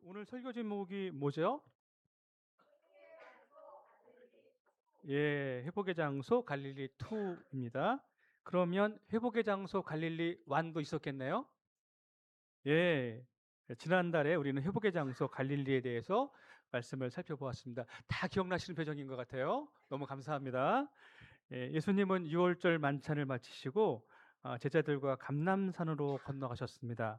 오늘 설교 제목이 뭐죠? 예, 회복의 장소 갈릴리 2입니다. 그러면 회복의 장소 갈릴리 1도 있었겠네요? 예. 지난달에 우리는 회복의 장소 갈릴리에 대해서 말씀을 살펴보았습니다. 다 기억나시는 표정인 것 같아요. 너무 감사합니다. 예, 예수님은 유월절 만찬을 마치시고 제자들과 감람산으로 건너가셨습니다.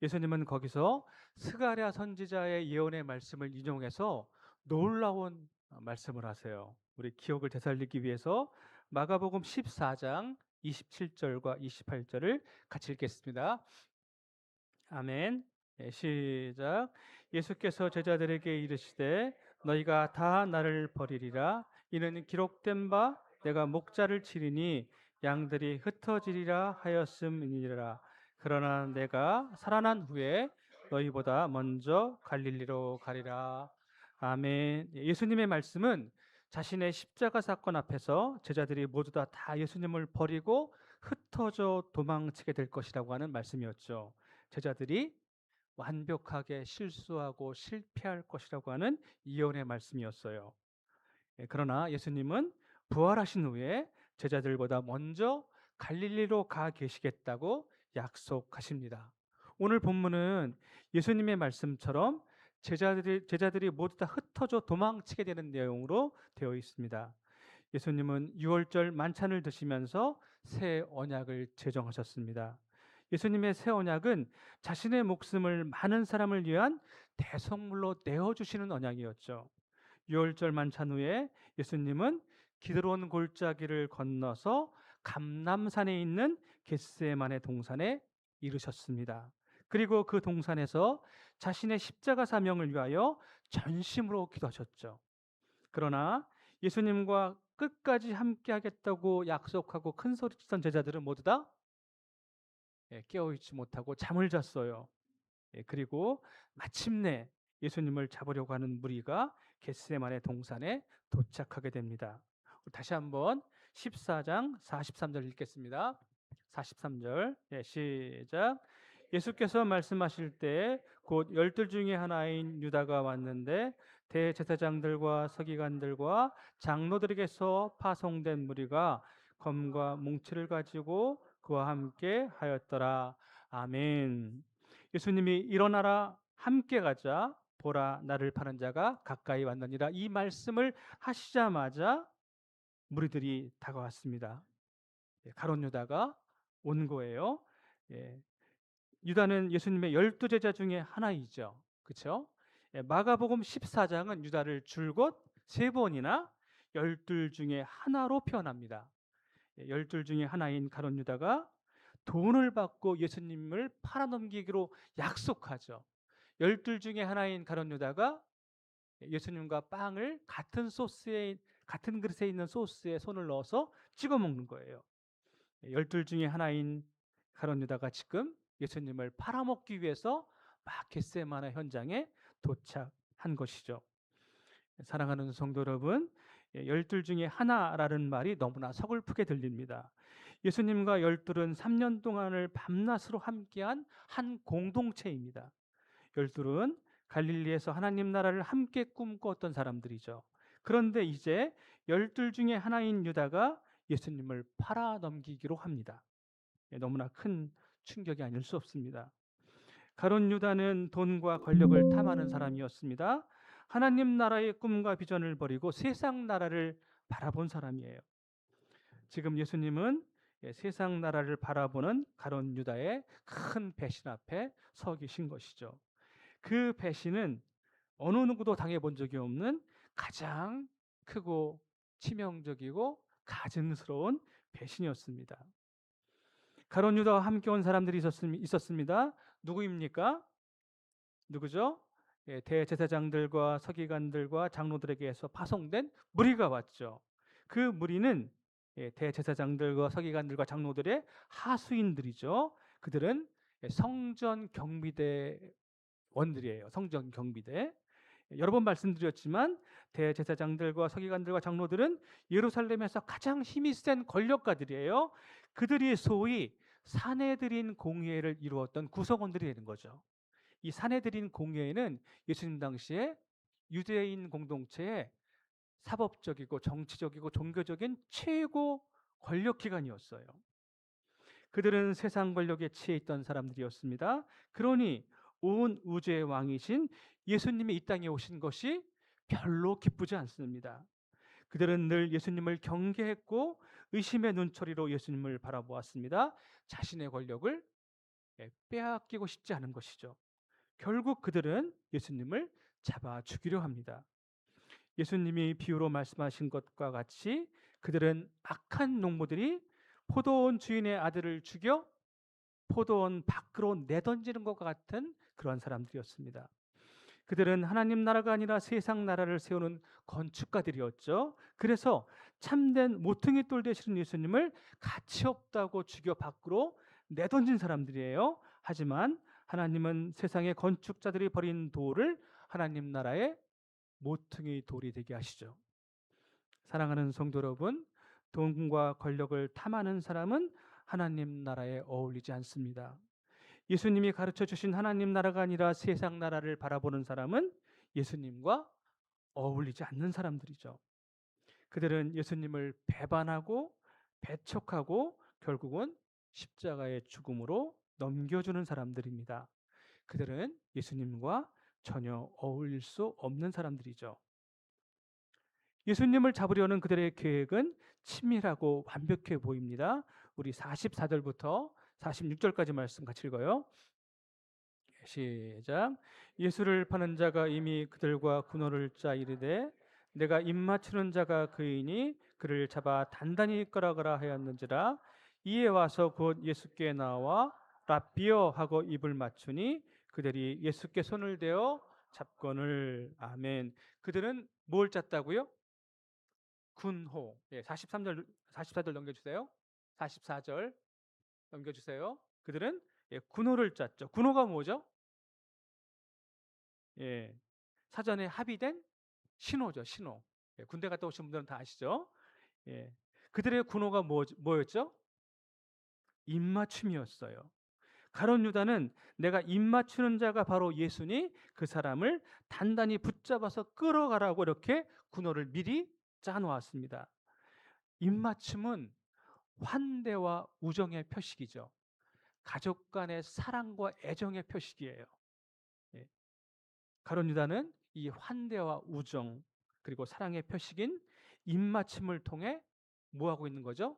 예수님은 거기서 스가랴 선지자의 예언의 말씀을 인용해서 놀라운 말씀을 하세요. 우리 기억을 되살리기 위해서 마가복음 14장 27절과 28절을 같이 읽겠습니다. 아멘. 예, 시작. 예수께서 제자들에게 이르시되 너희가 다 나를 버리리라. 이는 기록된 바 내가 목자를 치리니 양들이 흩어지리라 하였음이니라. 그러나 내가 살아난 후에 너희보다 먼저 갈릴리로 가리라. 아멘. 예, 예수님의 말씀은 자신의 십자가 사건 앞에서 제자들이 모두 다 예수님을 버리고 흩어져 도망치게 될 것이라고 하는 말씀이었죠. 제자들이 완벽하게 실수하고 실패할 것이라고 하는 예언의 말씀이었어요. 그러나 예수님은 부활하신 후에 제자들보다 먼저 갈릴리로 가 계시겠다고 약속하십니다. 오늘 본문은 예수님의 말씀처럼 제자들이 모두 다 흩어져 도망치게 되는 내용으로 되어 있습니다. 예수님은 유월절 만찬을 드시면서 새 언약을 제정하셨습니다. 예수님의 새 언약은 자신의 목숨을 많은 사람을 위한 대성물로 내어주시는 언약이었죠. 유월절 만찬 후에 예수님은 기드론 골짜기를 건너서 감람산에 있는 겟세마네 동산에 이르셨습니다. 그리고 그 동산에서 자신의 십자가 사명을 위하여 전심으로 기도하셨죠. 그러나 예수님과 끝까지 함께 하겠다고 약속하고 큰 소리 치던 제자들은 모두 다 깨어있지 못하고 잠을 잤어요. 그리고 마침내 예수님을 잡으려고 하는 무리가 겟세마네 동산에 도착하게 됩니다. 다시 한번 14장 43절 읽겠습니다. 43절 시작. 예수께서 말씀하실 때 곧 열둘 중에 하나인 유다가 왔는데 대제사장들과 서기관들과 장로들에게서 파송된 무리가 검과 뭉치를 가지고 그와 함께 하였더라. 아멘. 예수님이 일어나라 함께 가자 보라 나를 파는 자가 가까이 왔느니라 이 말씀을 하시자마자 무리들이 다가왔습니다. 가롯 유다가 온 거예요. 예, 유다는 예수님의 12제자 중에 하나이죠. 그렇죠? 마가복음 14장은 유다를 줄곧 3번이나 12 중에 하나로 표현합니다. 12 중에 하나인 가롯 유다가 돈을 받고 예수님을 팔아넘기기로 약속하죠. 12 중에 하나인 가롯 유다가 예수님과 빵을 같은 그릇에 있는 소스에 손을 넣어서 찍어 먹는 거예요. 12 중에 하나인 가롯 유다가 지금 예수님을 팔아먹기 위해서 막 겟세마네 현장에 도착한 것이죠. 사랑하는 성도 여러분, 12 중에 하나라는 말이 너무나 서글프게 들립니다. 예수님과 12은 3년 동안을 밤낮으로 함께한 한 공동체입니다. 12은 갈릴리에서 하나님 나라를 함께 꿈꿨던 사람들이죠. 그런데 이제 12 중에 하나인 유다가 예수님을 팔아넘기기로 합니다. 너무나 큰 충격이 아닐 수 없습니다. 가룟 유다는 돈과 권력을 탐하는 사람이었습니다. 하나님 나라의 꿈과 비전을 버리고 세상 나라를 바라본 사람이에요. 지금 예수님은 세상 나라를 바라보는 가룟 유다의 큰 배신 앞에 서 계신 것이죠. 그 배신은 어느 누구도 당해본 적이 없는 가장 크고 치명적이고 가증스러운 배신이었습니다. 가룟 유다와 함께 온 사람들이 있었습니다. 누구입니까? 누구죠? 대제사장들과 서기관들과 장로들에게서 파송된 무리가 왔죠. 그 무리는 대제사장들과 서기관들과 장로들의 하수인들이죠. 그들은 성전 경비대 원들이에요. 성전 경비대. 여러 번 말씀드렸지만 대제사장들과 서기관들과 장로들은 예루살렘에서 가장 힘이 센 권력가들이에요. 그들이 소위 사내들인 공회를 이루었던 구성원들이 되는 거죠. 이 사내들인 공회는 예수님 당시에 유대인 공동체의 사법적이고 정치적이고 종교적인 최고 권력 기관이었어요. 그들은 세상 권력에 취해 있던 사람들이었습니다. 그러니 온 우주의 왕이신 예수님이 이 땅에 오신 것이 별로 기쁘지 않습니다. 그들은 늘 예수님을 경계했고 의심의 눈초리로 예수님을 바라보았습니다. 자신의 권력을 빼앗기고 싶지 않은 것이죠. 결국 그들은 예수님을 잡아 죽이려 합니다. 예수님이 비유로 말씀하신 것과 같이 그들은 악한 농부들이 포도원 주인의 아들을 죽여 포도원 밖으로 내던지는 것과 같은 그러한 사람들이었습니다. 그들은 하나님 나라가 아니라 세상 나라를 세우는 건축가들이었죠. 그래서 참된 모퉁이 돌 되시는 예수님을 가치 없다고 죽여 밖으로 내던진 사람들이에요. 하지만 하나님은 세상의 건축자들이 버린 돌을 하나님 나라의 모퉁이 돌이 되게 하시죠. 사랑하는 성도 여러분, 돈과 권력을 탐하는 사람은 하나님 나라에 어울리지 않습니다. 예수님이 가르쳐 주신 하나님 나라가 아니라 세상 나라를 바라보는 사람은 예수님과 어울리지 않는 사람들이죠. 그들은 예수님을 배반하고 배척하고 결국은 십자가의 죽음으로 넘겨주는 사람들입니다. 그들은 예수님과 전혀 어울릴 수 없는 사람들이죠. 예수님을 잡으려는 그들의 계획은 치밀하고 완벽해 보입니다. 우리 44절부터 46절까지 말씀 같이 읽어요. 시작. 예수를 파는 자가 이미 그들과 군호를 짜 이르되 내가 입 맞추는 자가 그이니 그를 잡아 단단히 끌어가라 하였는지라. 이에 와서 곧 예수께 나와 랍비어 하고 입을 맞추니 그들이 예수께 손을 대어 잡건을. 아멘. 그들은 뭘 짰다고요? 군호. 43절 44절 넘겨주세요. 44절 넘겨주세요. 그들은 군호를 짰죠. 군호가 뭐죠? 사전에 합의된 신호죠. 신호. 군대 갔다 오신 분들은 다 아시죠? 그들의 군호가 뭐였죠? 입맞춤이었어요. 가룟 유다는 내가 입맞추는 자가 바로 예수니 그 사람을 단단히 붙잡아서 끌어가라고 이렇게 군호를 미리 짜놓았습니다. 입맞춤은 환대와 우정의 표식이죠. 가족 간의 사랑과 애정의 표식이에요. 가룟 유다는 이 환대와 우정 그리고 사랑의 표식인 입맞춤을 통해 뭐 하고 있는 거죠?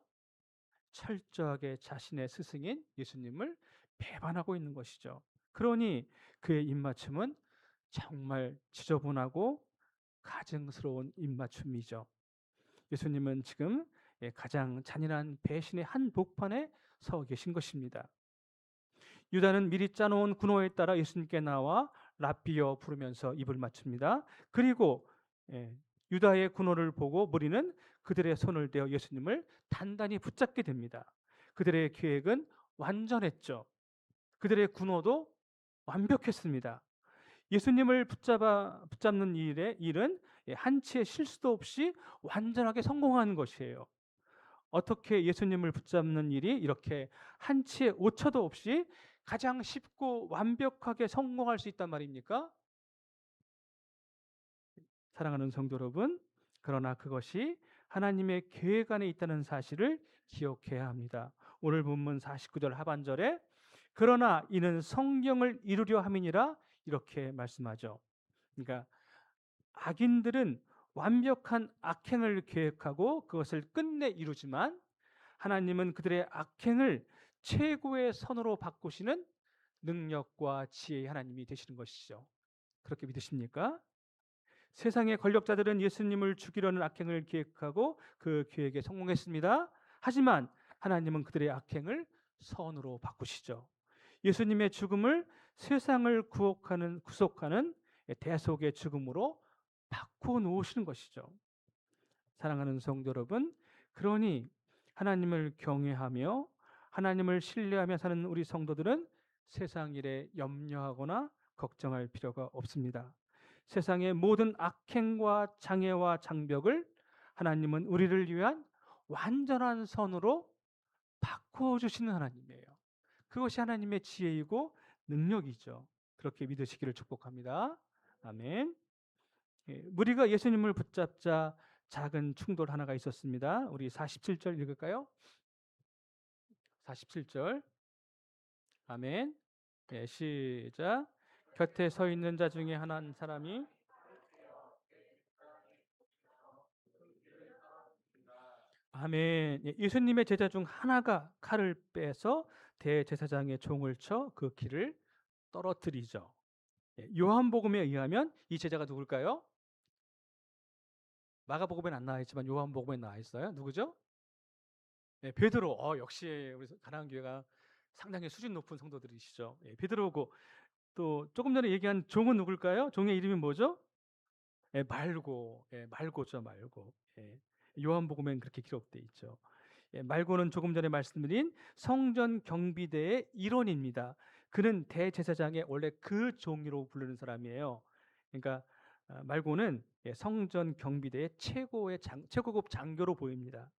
철저하게 자신의 스승인 예수님을 배반하고 있는 것이죠. 그러니 그의 입맞춤은 정말 지저분하고 가증스러운 입맞춤이죠. 예수님은 지금 가장 잔인한 배신의 한복판에 서 계신 것입니다. 유다는 미리 짜놓은 군호에 따라 예수님께 나와 랍비어 부르면서 입을 맞춥니다. 그리고 유다의 군호를 보고 무리는 그들의 손을 대어 예수님을 단단히 붙잡게 됩니다. 그들의 계획은 완전했죠. 그들의 군호도 완벽했습니다. 예수님을 붙잡는 일은 한치의 실수도 없이 완전하게 성공하는 것이에요. 어떻게 예수님을 붙잡는 일이 이렇게 한치의 오차도 없이 가장 쉽고 완벽하게 성공할 수 있단 말입니까? 사랑하는 성도 여러분, 그러나 그것이 하나님의 계획 안에 있다는 사실을 기억해야 합니다. 오늘 본문 49절 하반절에 그러나 이는 성경을 이루려 함이니라 이렇게 말씀하죠. 그러니까 악인들은 완벽한 악행을 계획하고 그것을 끝내 이루지만 하나님은 그들의 악행을 최고의 선으로 바꾸시는 능력과 지혜의 하나님이 되시는 것이죠. 그렇게 믿으십니까? 세상의 권력자들은 예수님을 죽이려는 악행을 계획하고 그 계획에 성공했습니다. 하지만 하나님은 그들의 악행을 선으로 바꾸시죠. 예수님의 죽음을 세상을 구속하는 대속의 죽음으로 바꿔 놓으시는 것이죠. 사랑하는 성도 여러분, 그러니 하나님을 경외하며 하나님을 신뢰하며 사는 우리 성도들은 세상 일에 염려하거나 걱정할 필요가 없습니다. 세상의 모든 악행과 장애와 장벽을 하나님은 우리를 위한 완전한 선으로 바꿔 주시는 하나님이에요. 그것이 하나님의 지혜이고 능력이죠. 그렇게 믿으시기를 축복합니다. 아멘. 무리가 예수님을 붙잡자 작은 충돌 하나가 있었습니다. 우리 47절 읽을까요? 47절. 아멘. 시작. 곁에 서 있는 자 중에 한 사람이 아멘. 예수님의 제자 중 하나가 칼을 빼서 대제사장의 종을 쳐 그 길을 떨어뜨리죠. 요한복음에 의하면 이 제자가 누굴까요? 마가복음에는 안 나와 있지만 요한복음에 나와 있어요. 누구죠? 베드로. 역시 우리 가나안 교회가 상당히 수준 높은 성도들이시죠. 베드로고 또 조금 전에 얘기한 종은 누굴까요? 종의 이름이 뭐죠? 말고. 말고죠, 말고. 요한복음엔 그렇게 기록돼 있죠. 말고는 조금 전에 말씀드린 성전 경비대의 일원입니다. 그는 대제사장의 원래 그 종으로 부르는 사람이에요. 그러니까 말고는 성전 경비대의 최고급 장교로 보입니다.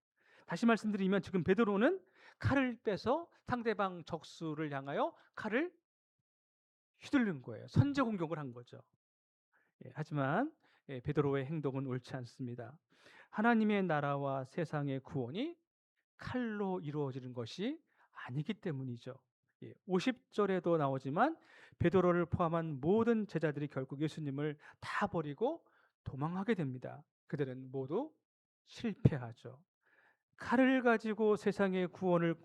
다시 말씀드리면 지금 베드로는 칼을 빼서 상대방 적수를 향하여 칼을 휘두른 거예요. 선제 공격을 한 거죠. 하지만 베드로의 행동은 옳지 않습니다. 하나님의 나라와 세상의 구원이 칼로 이루어지는 것이 아니기 때문이죠. 50절에도 나오지만 베드로를 포함한 모든 제자들이 결국 예수님을 다 버리고 도망하게 됩니다. 그들은 모두 실패하죠. 칼을 가지고 세상의 구원을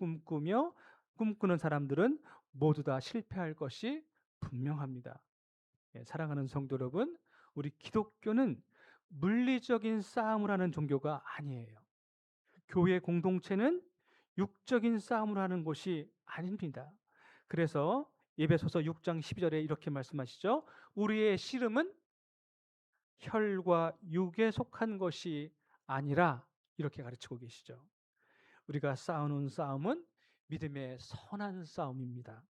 꿈꾸는 사람들은 모두 다 실패할 것이 분명합니다. 사랑하는 성도 여러분, 우리 기독교는 물리적인 싸움을 하는 종교가 아니에요. 교회 공동체는 육적인 싸움을 하는 곳이 아닙니다. 그래서 에베소서 6장 12절에 이렇게 말씀하시죠. 우리의 씨름은 혈과 육에 속한 것이 아니라 이렇게 가르치고 계시죠. 우리가 싸우는 싸움은 믿음의 선한 싸움입니다.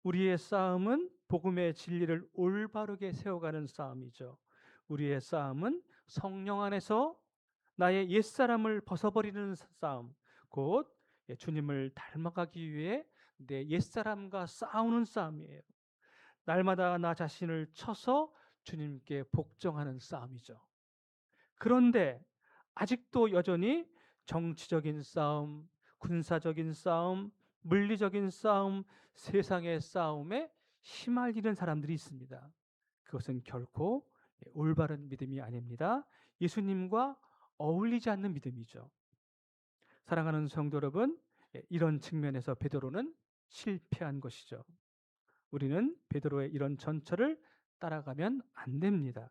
우리의 싸움은 복음의 진리를 올바르게 세워가는 싸움이죠. 우리의 싸움은 성령 안에서 나의 옛사람을 벗어버리는 싸움, 곧 주님을 닮아가기 위해 내 옛사람과 싸우는 싸움이에요. 날마다 나 자신을 쳐서 주님께 복종하는 싸움이죠. 그런데 아직도 여전히 정치적인 싸움, 군사적인 싸움, 물리적인 싸움, 세상의 싸움에 휘말리는 사람들이 있습니다. 그것은 결코 올바른 믿음이 아닙니다. 예수님과 어울리지 않는 믿음이죠. 사랑하는 성도 여러분, 이런 측면에서 베드로는 실패한 것이죠. 우리는 베드로의 이런 전철을 따라가면 안 됩니다.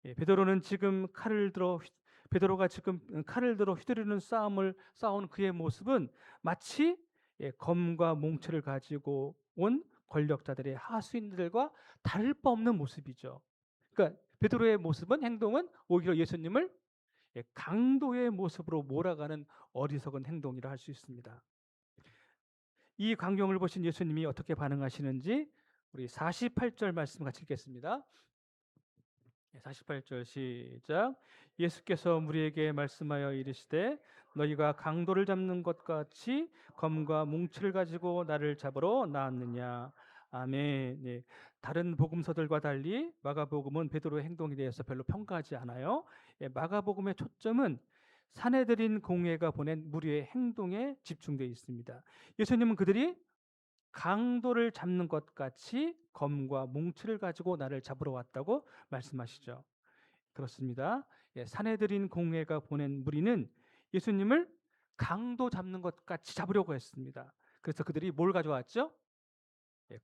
베드로가 지금 칼을 들어 휘두르는 싸운 그의 모습은 마치 검과 몽치를 가지고 온 권력자들의 하수인들과 다를 바 없는 모습이죠. 그러니까 베드로의 행동은 오히려 예수님을 강도의 모습으로 몰아가는 어리석은 행동이라 할 수 있습니다. 이 광경을 보신 예수님이 어떻게 반응하시는지 우리 48절 말씀 같이 읽겠습니다. 48절 시작. 예수께서 무리에게 말씀하여 이르시되 너희가 강도를 잡는 것 같이 검과 뭉치를 가지고 나를 잡으러 나왔느냐. 아멘. 다른 복음서들과 달리 마가복음은 베드로의 행동에 대해서 별로 평가하지 않아요. 마가복음의 초점은 사내들인 공회가 보낸 무리의 행동에 집중되어 있습니다. 예수님은 그들이 강도를 잡는 것 같이 검과 뭉치를 가지고 나를 잡으러 왔다고 말씀하시죠. 그렇습니다. 사내들인 공회가 보낸 무리는 예수님을 강도 잡는 것 같이 잡으려고 했습니다. 그래서 그들이 뭘 가져왔죠?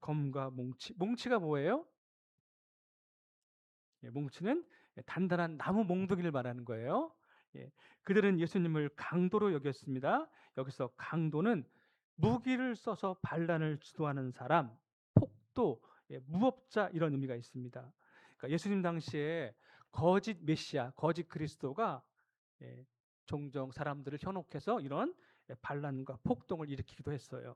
검과 뭉치. 뭉치가 뭐예요? 뭉치는 단단한 나무 몽둥이를 말하는 거예요. 그들은 예수님을 강도로 여겼습니다. 여기서 강도는 무기를 써서 반란을 주도하는 사람, 폭도, 무법자 이런 의미가 있습니다. 그러니까 예수님 당시에 거짓 메시아, 거짓 그리스도가 종종 사람들을 현혹해서 이런 반란과 폭동을 일으키기도 했어요.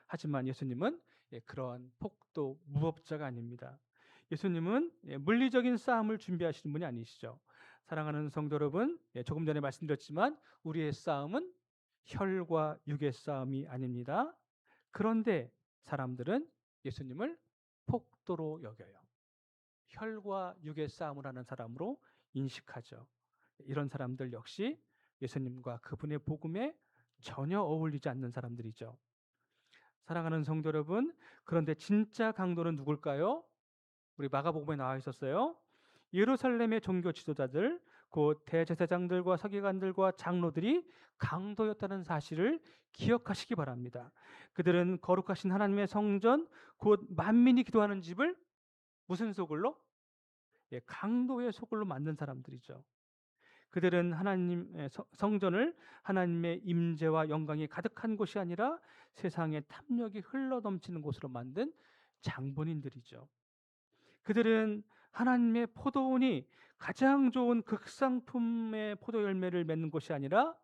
하지만 예수님은 그러한 폭도, 무법자가 아닙니다. 예수님은 물리적인 싸움을 준비하시는 분이 아니시죠. 사랑하는 성도 여러분, 조금 전에 말씀드렸지만 우리의 싸움은 혈과 육의 싸움이 아닙니다. 그런데 사람들은 예수님을 폭도로 여겨요. 혈과 육의 싸움을 하는 사람으로 인식하죠. 이런 사람들 역시 예수님과 그분의 복음에 전혀 어울리지 않는 사람들이죠. 사랑하는 성도 여러분, 그런데 진짜 강도는 누굴까요? 우리 마가복음에 나와 있었어요. 예루살렘의 종교 지도자들, 곧 대제사장들과 서기관들과 장로들이 강도였다는 사실을 기억하시기 바랍니다. 그들은 거룩하신 하나님의 성전, 곧 만민이 기도하는 집을 무슨 소굴로? 강도의 소굴로 만든 사람들이죠. 그들은 하나님의 성전을 하나님의 임재와 영광이 가득한 곳이 아니라 세상의 탐욕이 흘러넘치는 곳으로 만든 장본인들이죠. 그들은 하나님의 포도원이 가장 좋은 극상품의 포도 열매를 맺는 곳이 아니라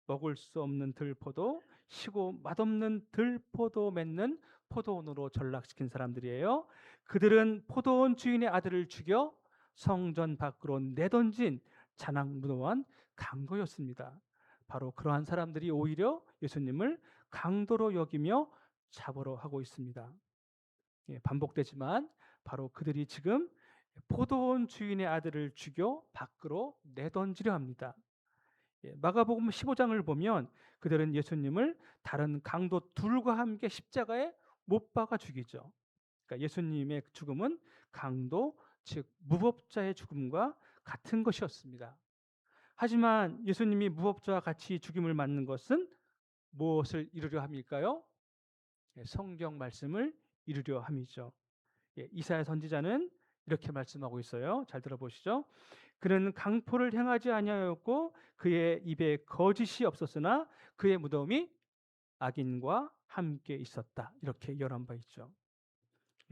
먹을 수 없는 들포도, 시고 맛없는 들포도 맺는 포도원으로 전락시킨 사람들이에요. 그들은 포도원 주인의 아들을 죽여 성전 밖으로 내던진 자랑무도한 강도였습니다. 바로 그러한 사람들이 오히려 예수님을 강도로 여기며 잡으러 하고 있습니다. 반복되지만 바로 그들이 지금 포도원 주인의 아들을 죽여 밖으로 내던지려 합니다. 마가복음 15장을 보면 그들은 예수님을 다른 강도 둘과 함께 십자가에 못 박아 죽이죠. 그러니까 예수님의 죽음은 강도, 즉 무법자의 죽음과 같은 것이었습니다. 하지만 예수님이 무법자와 같이 죽임을 맞는 것은 무엇을 이루려 함일까요? 성경 말씀을 이루려 함이죠. 이사야 선지자는 이렇게 말씀하고 있어요. 잘 들어보시죠. 그는 강포를 행하지 아니하였고 그의 입에 거짓이 없었으나 그의 무덤이 악인과 함께 있었다. 이렇게 예언한 바 있죠.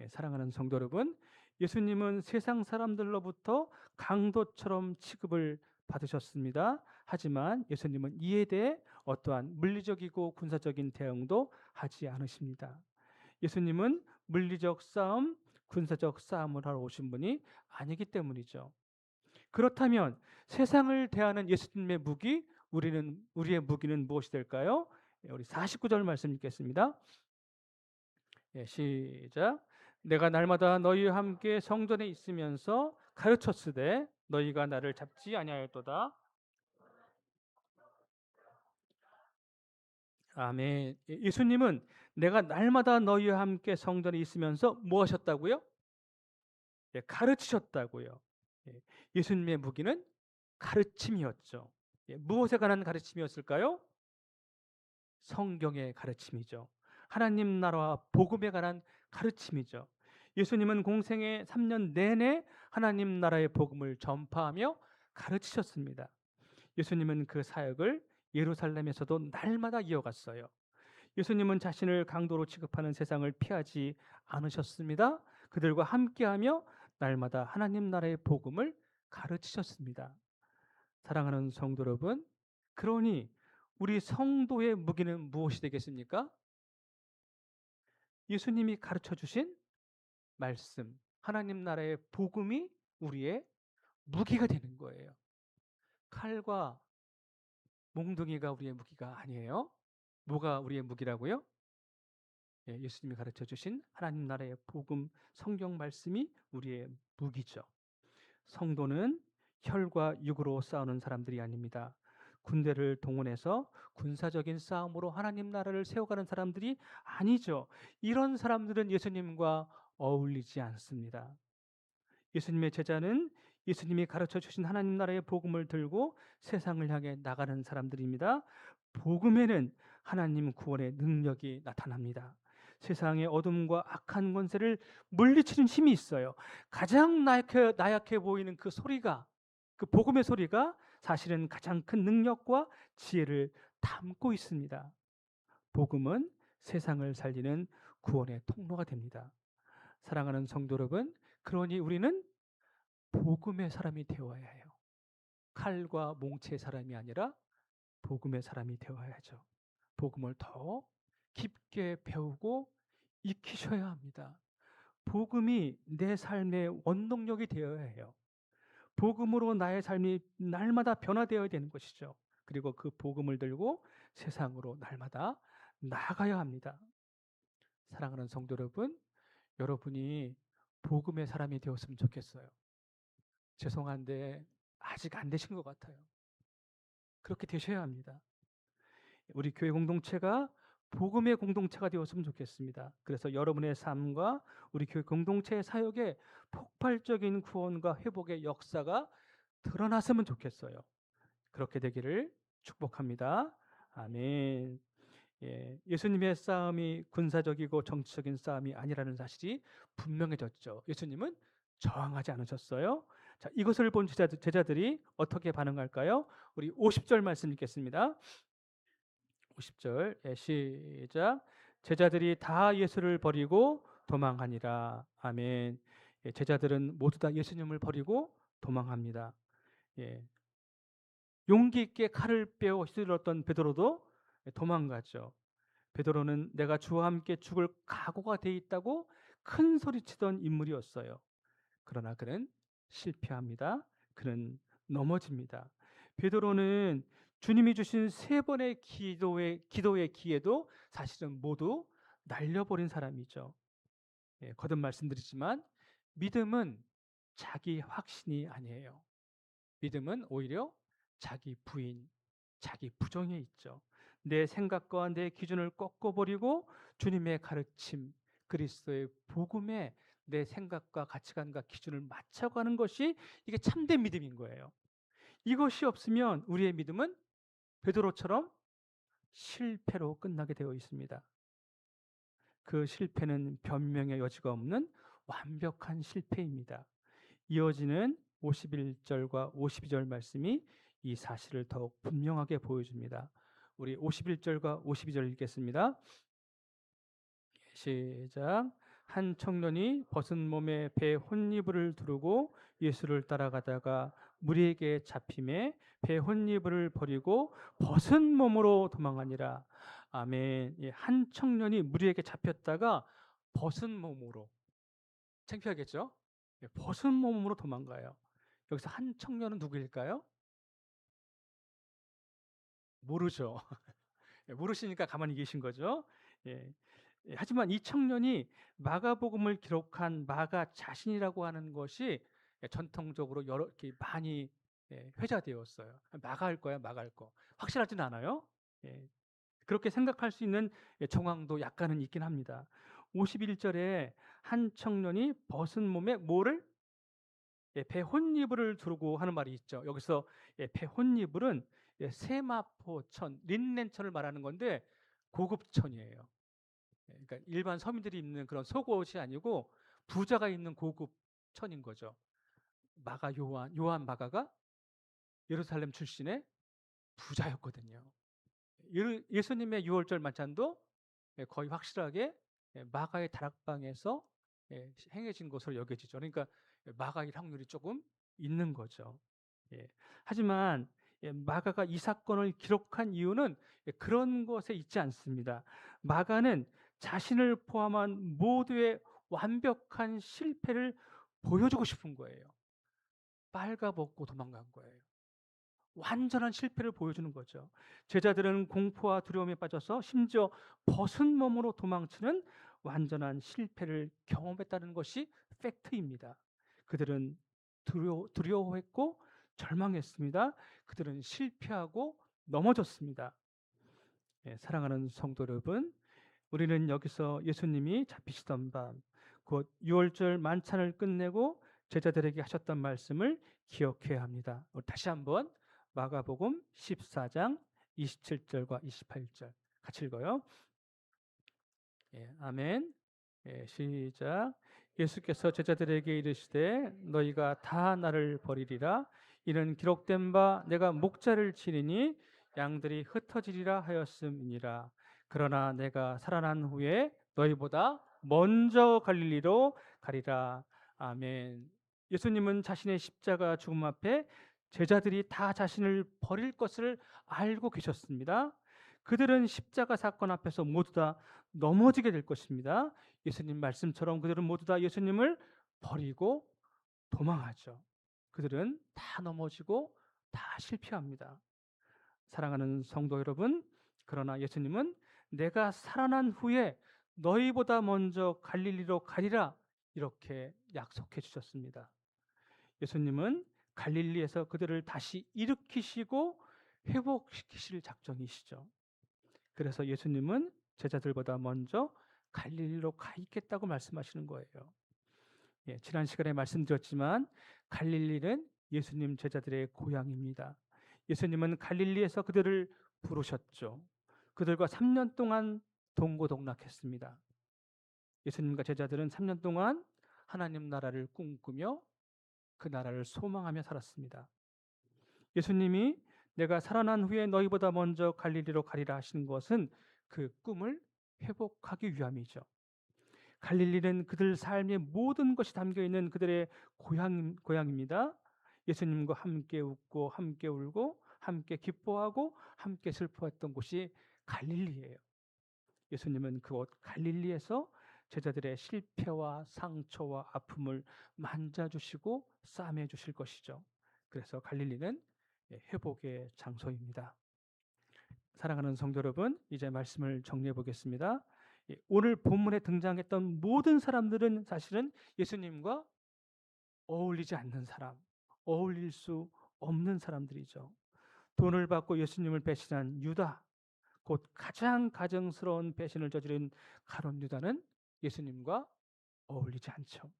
사랑하는 성도 여러분, 예수님은 세상 사람들로부터 강도처럼 취급을 받으셨습니다. 하지만 예수님은 이에 대해 어떠한 물리적이고 군사적인 대응도 하지 않으십니다. 예수님은 물리적 싸움, 군사적 싸움을 하러 오신 분이 아니기 때문이죠. 그렇다면 세상을 대하는 예수님의 무기, 우리의 무기는 무엇이 될까요? 우리 49절 말씀 읽겠습니다. 시작. 내가 날마다 너희와 함께 성전에 있으면서 가르쳤으되 너희가 나를 잡지 아니하였도다. 아멘. 예수님은 내가 날마다 너희와 함께 성전에 있으면서 뭐 하셨다고요? 가르치셨다고요. 예수님의 무기는 가르침이었죠. 무엇에 관한 가르침이었을까요? 성경의 가르침이죠. 하나님 나라와 복음에 관한 가르침이죠. 예수님은 공생의 3년 내내 하나님 나라의 복음을 전파하며 가르치셨습니다. 예수님은 그 사역을 예루살렘에서도 날마다 이어갔어요. 예수님은 자신을 강도로 취급하는 세상을 피하지 않으셨습니다. 그들과 함께하며 날마다 하나님 나라의 복음을 가르치셨습니다. 사랑하는 성도 여러분, 그러니 우리 성도의 무기는 무엇이 되겠습니까? 예수님이 가르쳐 주신 말씀, 하나님 나라의 복음이 우리의 무기가 되는 거예요. 칼과 몽둥이가 우리의 무기가 아니에요. 뭐가 우리의 무기라고요? 예수님이 가르쳐 주신 하나님 나라의 복음, 성경 말씀이 우리의 무기죠. 성도는 혈과 육으로 싸우는 사람들이 아닙니다. 군대를 동원해서 군사적인 싸움으로 하나님 나라를 세워가는 사람들이 아니죠. 이런 사람들은 예수님과 어울리지 않습니다. 예수님의 제자는 예수님이 가르쳐 주신 하나님 나라의 복음을 들고 세상을 향해 나가는 사람들입니다. 복음에는 하나님 구원의 능력이 나타납니다. 세상의 어둠과 악한 권세를 물리치는 힘이 있어요. 가장 나약해 보이는 그 소리가, 그 복음의 소리가 사실은 가장 큰 능력과 지혜를 담고 있습니다. 복음은 세상을 살리는 구원의 통로가 됩니다. 사랑하는 성도 여러분, 그러니 우리는 복음의 사람이 되어야 해요. 칼과 몽체의 사람이 아니라 복음의 사람이 되어야죠. 복음을 더 깊게 배우고 익히셔야 합니다. 복음이 내 삶의 원동력이 되어야 해요. 복음으로 나의 삶이 날마다 변화되어야 되는 것이죠. 그리고 그 복음을 들고 세상으로 날마다 나아가야 합니다. 사랑하는 성도 여러분, 여러분이 복음의 사람이 되었으면 좋겠어요. 죄송한데 아직 안 되신 것 같아요. 그렇게 되셔야 합니다. 우리 교회 공동체가 복음의 공동체가 되었으면 좋겠습니다. 그래서 여러분의 삶과 우리 교회 공동체의 사역에 폭발적인 구원과 회복의 역사가 드러났으면 좋겠어요. 그렇게 되기를 축복합니다. 아멘. 예수님의 싸움이 군사적이고 정치적인 싸움이 아니라는 사실이 분명해졌죠. 예수님은 저항하지 않으셨어요. 자, 이것을 본 제자들이 어떻게 반응할까요? 우리 50절 말씀 읽겠습니다. 50절 시작. 제자들이 다 예수를 버리고 도망하니라. 아멘. 제자들은 모두 다 예수님을 버리고 도망합니다. 예. 용기 있게 칼을 빼어 휘둘렀던 베드로도 도망가죠. 베드로는 내가 주와 함께 죽을 각오가 돼 있다고 큰 소리치던 인물이었어요. 그러나 그는 실패합니다. 그는 넘어집니다. 베드로는 주님이 주신 3번의 기도의 기회도 사실은 모두 날려버린 사람이죠. 거듭 말씀드리지만 믿음은 자기 확신이 아니에요. 믿음은 오히려 자기 부인, 자기 부정에 있죠. 내 생각과 내 기준을 꺾어버리고 주님의 가르침, 그리스도의 복음에 내 생각과 가치관과 기준을 맞춰가는 것이 이게 참된 믿음인 거예요. 이것이 없으면 우리의 믿음은 베드로처럼 실패로 끝나게 되어 있습니다. 그 실패는 변명의 여지가 없는 완벽한 실패입니다. 이어지는 51절과 52절 말씀이 이 사실을 더욱 분명하게 보여줍니다. 우리 51절과 52절 읽겠습니다. 시작. 한 청년이 벗은 몸에 배 혼이불을 두르고 예수를 따라가다가 무리에게 잡힘에 배 혼이불을 버리고 벗은 몸으로 도망하니라. 아멘. 한 청년이 무리에게 잡혔다가 벗은 몸으로, 창피하겠죠? 벗은 몸으로 도망가요. 여기서 한 청년은 누구일까요? 모르죠. 모르시니까 가만히 계신 거죠. 예. 하지만 이 청년이 마가복음을 기록한 마가 자신이라고 하는 것이 전통적으로 여러 이렇게 많이 회자되었어요. 마가일 거야, 마가일 거. 확실하진 않아요. 그렇게 생각할 수 있는 정황도 약간은 있긴 합니다. 51절에 한 청년이 벗은 몸에 뭐를? 배 혼이불을 두르고 하는 말이 있죠. 여기서 배 혼이불은 세마포천, 린넨천을 말하는 건데 고급천이에요. 그러니까 일반 서민들이 입는 그런 속옷이 아니고 부자가 입는 고급 천인 거죠. 마가 요한 마가가 예루살렘 출신의 부자였거든요. 예수님의 유월절 만찬도 거의 확실하게 마가의 다락방에서 행해진 것으로 여겨지죠. 그러니까 마가일 확률이 조금 있는 거죠. 하지만 마가가 이 사건을 기록한 이유는 그런 것에 있지 않습니다. 마가는 자신을 포함한 모두의 완벽한 실패를 보여주고 싶은 거예요. 빨가벗고 도망간 거예요. 완전한 실패를 보여주는 거죠. 제자들은 공포와 두려움에 빠져서 심지어 벗은 몸으로 도망치는 완전한 실패를 경험했다는 것이 팩트입니다. 그들은 두려워했고 절망했습니다. 그들은 실패하고 넘어졌습니다. 사랑하는 성도 여러분, 우리는 여기서 예수님이 잡히시던 밤, 곧 유월절 만찬을 끝내고 제자들에게 하셨던 말씀을 기억해야 합니다. 다시 한번 마가복음 14장 27절과 28절 같이 읽어요. 아멘. 시작. 예수께서 제자들에게 이르시되 너희가 다 나를 버리리라. 이는 기록된 바 내가 목자를 치리니 양들이 흩어지리라 하였음이니라. 그러나 내가 살아난 후에 너희보다 먼저 갈릴리로 가리라. 아멘. 예수님은 자신의 십자가 죽음 앞에 제자들이 다 자신을 버릴 것을 알고 계셨습니다. 그들은 십자가 사건 앞에서 모두 다 넘어지게 될 것입니다. 예수님 말씀처럼 그들은 모두 다 예수님을 버리고 도망하죠. 그들은 다 넘어지고 다 실패합니다. 사랑하는 성도 여러분, 그러나 예수님은 내가 살아난 후에 너희보다 먼저 갈릴리로 가리라 이렇게 약속해 주셨습니다. 예수님은 갈릴리에서 그들을 다시 일으키시고 회복시키실 작정이시죠. 그래서 예수님은 제자들보다 먼저 갈릴리로 가 있겠다고 말씀하시는 거예요. 예, 지난 시간에 말씀드렸지만 갈릴리는 예수님 제자들의 고향입니다. 예수님은 갈릴리에서 그들을 부르셨죠. 그들과 3년 동안 동고동락했습니다. 예수님과 제자들은 3년 동안 하나님 나라를 꿈꾸며 그 나라를 소망하며 살았습니다. 예수님이 내가 살아난 후에 너희보다 먼저 갈릴리로 가리라 하시는 것은 그 꿈을 회복하기 위함이죠. 갈릴리는 그들 삶의 모든 것이 담겨 있는 그들의 고향입니다. 예수님과 함께 웃고 함께 울고 함께 기뻐하고 함께 슬퍼했던 곳이 갈릴리예요. 예수님은 그곳 갈릴리에서 제자들의 실패와 상처와 아픔을 만져주시고 싸매주실 것이죠. 그래서 갈릴리는 회복의 장소입니다. 사랑하는 성도 여러분, 이제 말씀을 정리해 보겠습니다. 오늘 본문에 등장했던 모든 사람들은 사실은 예수님과 어울리지 않는 사람, 어울릴 수 없는 사람들이죠. 돈을 받고 예수님을 배신한 유다, 곧 가장 가증스러운 배신을 저지른 가룟 유다는 예수님과 어울리지 않죠.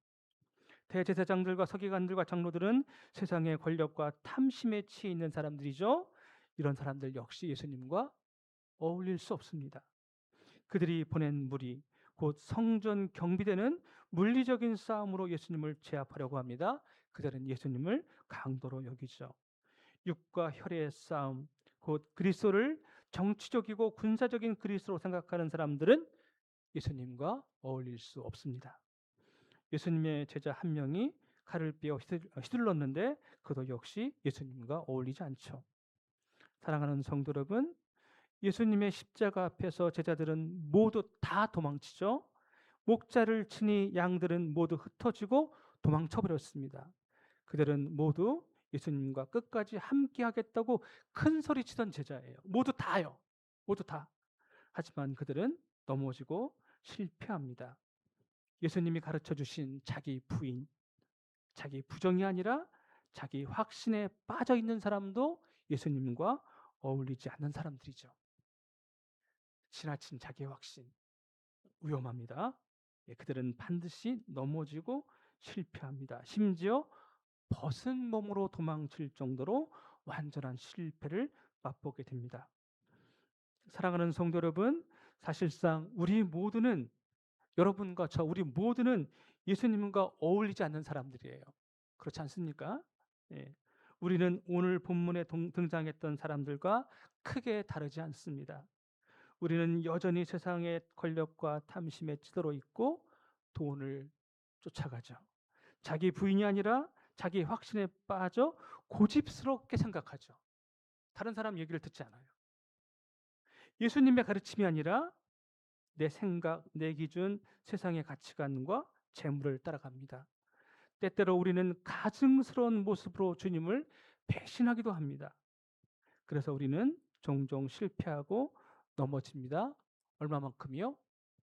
대제사장들과 서기관들과 장로들은 세상의 권력과 탐심에 치여 있는 사람들이죠. 이런 사람들 역시 예수님과 어울릴 수 없습니다. 그들이 보낸 무리, 곧 성전 경비대는 물리적인 싸움으로 예수님을 제압하려고 합니다. 그들은 예수님을 강도로 여기죠. 육과 혈의 싸움, 곧 그리스도를 정치적이고 군사적인 그리스도로 생각하는 사람들은 예수님과 어울릴 수 없습니다. 예수님의 제자 한 명이 칼을 빼어 휘둘렀는데 그도 역시 예수님과 어울리지 않죠. 사랑하는 성도 여러분, 예수님의 십자가 앞에서 제자들은 모두 다 도망치죠. 목자를 치니 양들은 모두 흩어지고 도망쳐 버렸습니다. 그들은 모두 예수님과 끝까지 함께 하겠다고 큰 소리 치던 제자예요. 모두 다요. 모두 다. 하지만 그들은 넘어지고 실패합니다. 예수님이 가르쳐 주신 자기 부인, 자기 부정이 아니라 자기 확신에 빠져 있는 사람도 예수님과 어울리지 않는 사람들이죠. 지나친 자기 확신, 위험합니다. 그들은 반드시 넘어지고 실패합니다. 심지어 벗은 몸으로 도망칠 정도로 완전한 실패를 맛보게 됩니다. 사랑하는 성도 여러분, 사실상 우리 모두는, 여러분과 저 우리 모두는 예수님과 어울리지 않는 사람들이에요. 그렇지 않습니까? 예. 우리는 오늘 본문에 등장했던 사람들과 크게 다르지 않습니다. 우리는 여전히 세상의 권력과 탐심에 찌들어 있고 돈을 쫓아가죠. 자기 부인이 아니라 자기 확신에 빠져 고집스럽게 생각하죠. 다른 사람 얘기를 듣지 않아요. 예수님의 가르침이 아니라 내 생각, 내 기준, 세상의 가치관과 재물을 따라갑니다. 때때로 우리는 가증스러운 모습으로 주님을 배신하기도 합니다. 그래서 우리는 종종 실패하고 넘어집니다. 얼마만큼이요?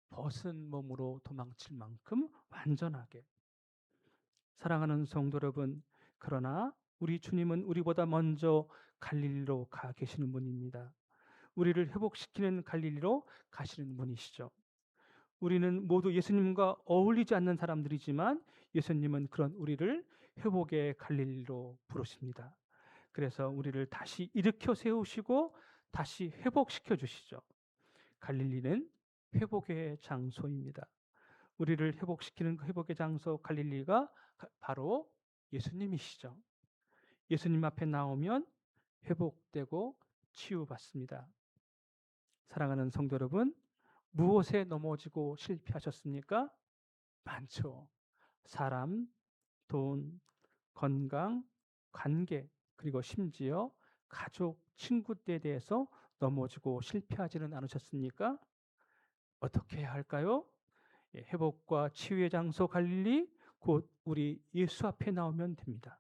벗은 몸으로 도망칠 만큼 완전하게. 사랑하는 성도 여러분, 그러나 우리 주님은 우리보다 먼저 갈릴리로 가 계시는 분입니다. 우리를 회복시키는 갈릴리로 가시는 분이시죠. 우리는 모두 예수님과 어울리지 않는 사람들이지만 예수님은 그런 우리를 회복의 갈릴리로 부르십니다. 그래서 우리를 다시 일으켜 세우시고 다시 회복시켜 주시죠. 갈릴리는 회복의 장소입니다. 우리를 회복시키는 그 회복의 장소 갈릴리가 바로 예수님이시죠. 예수님 앞에 나오면 회복되고 치유받습니다. 사랑하는 성도 여러분, 무엇에 넘어지고 실패하셨습니까? 많죠. 사람, 돈, 건강, 관계, 그리고 심지어 가족, 친구들에 대해서 넘어지고 실패하지는 않으셨습니까? 어떻게 해야 할까요? 회복과 치유의 장소 갈릴리, 곧 우리 예수 앞에 나오면 됩니다.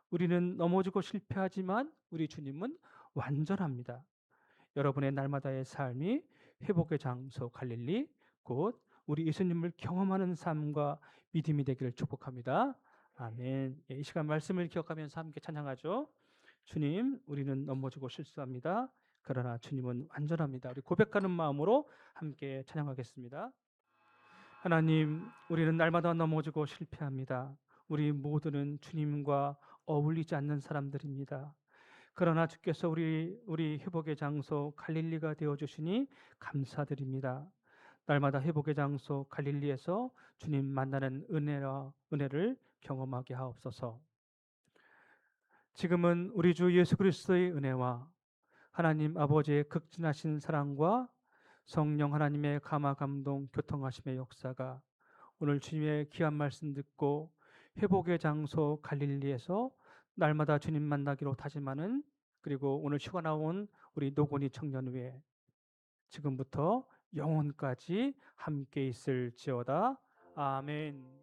우리는 넘어지고 실패하지만 우리 주님은 완전합니다. 여러분의 날마다의 삶이 회복의 장소 갈릴리, 곧 우리 예수님을 경험하는 삶과 믿음이 되기를 축복합니다. 아멘. 이 시간 말씀을 기억하면서 함께 찬양하죠. 주님, 우리는 넘어지고 실수합니다. 그러나 주님은 완전합니다. 우리 고백하는 마음으로 함께 찬양하겠습니다. 하나님, 우리는 날마다 넘어지고 실패합니다. 우리 모두는 주님과 어울리지 않는 사람들입니다. 그러나 주께서 우리 회복의 장소 갈릴리가 되어 주시니 감사드립니다. 날마다 회복의 장소 갈릴리에서 주님 만나는 은혜를 경험하게 하옵소서. 지금은 우리 주 예수 그리스도의 은혜와 하나님 아버지의 극진하신 사랑과 성령 하나님의 감화 감동 교통하심의 역사가 오늘 주님의 귀한 말씀 듣고 회복의 장소 갈릴리에서 날마다 주님 만나기로 다짐하는, 그리고 오늘 휴가 나온 우리 노곤이 청년회에 지금부터 영혼까지 함께 있을지어다. 아멘.